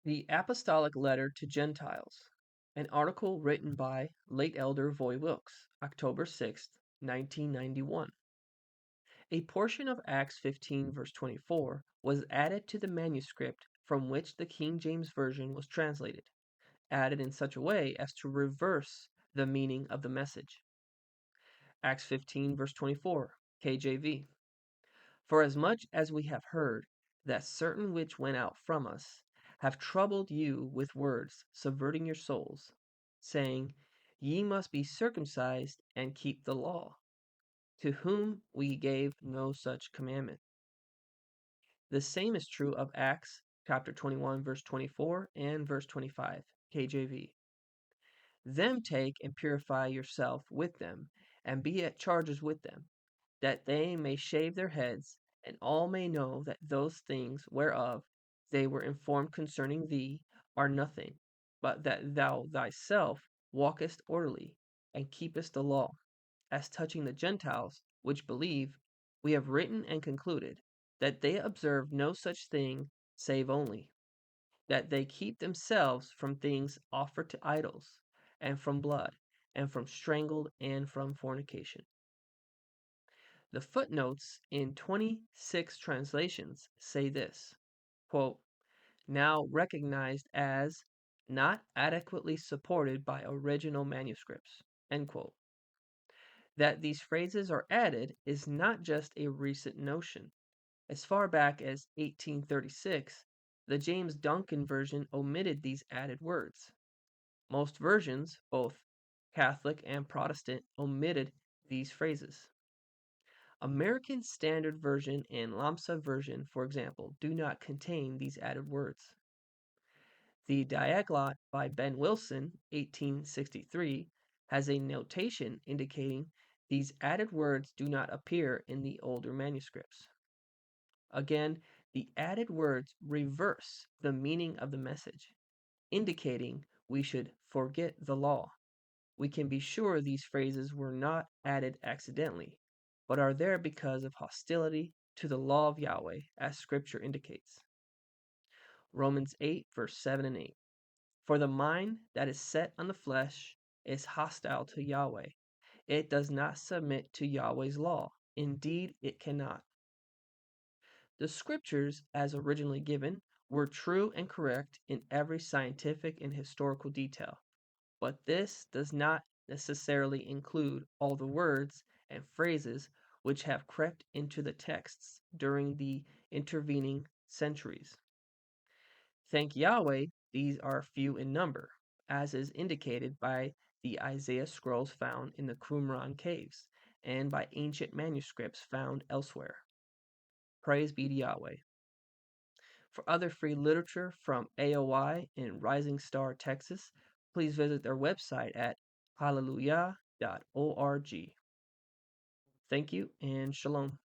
The Apostolic Letter to Gentiles, an article written by late Elder Voy Wilks, October 6, 1991. A portion of Acts 15, verse 24, was added to the manuscript from which the King James Version was translated, added in such a way as to reverse the meaning of the message. Acts 15, verse 24, KJV. For as much as we have heard that certain which went out from us have troubled you with words, subverting your souls, saying, Ye must be circumcised and keep the law, to whom we gave no such commandment. The same is true of Acts chapter 21, verse 24 and verse 25, KJV. Them take and purify yourself with them, and be at charges with them, that they may shave their heads, and all may know that those things whereof they were informed concerning thee are nothing, but that thou thyself walkest orderly, and keepest the law. As touching the Gentiles, which believe, we have written and concluded, that they observe no such thing, save only, that they keep themselves from things offered to idols, and from blood, and from strangled, and from fornication. The footnotes in 26 translations say this, quote, now recognized as not adequately supported by original manuscripts, end quote. That these phrases are added is not just a recent notion. As far back as 1836, the James Duncan version omitted these added words. Most versions, both Catholic and Protestant, omitted these phrases. American Standard Version and Lamsa Version, for example, do not contain these added words. The Diaglott by Ben Wilson, 1863, has a notation indicating these added words do not appear in the older manuscripts. Again, the added words reverse the meaning of the message, indicating we should forget the law. We can be sure these phrases were not added accidentally, but are there because of hostility to the law of Yahweh, as Scripture indicates. Romans 8, verse 7 and 8. For the mind that is set on the flesh is hostile to Yahweh. It does not submit to Yahweh's law. Indeed, it cannot. The Scriptures, as originally given, were true and correct in every scientific and historical detail. But this does not necessarily include all the words and phrases which have crept into the texts during the intervening centuries. Thank Yahweh, these are few in number, as is indicated by the Isaiah scrolls found in the Qumran caves and by ancient manuscripts found elsewhere. Praise be to Yahweh. For other free literature from AOI in Rising Star, Texas, please visit their website at hallelujah.org. Thank you and shalom.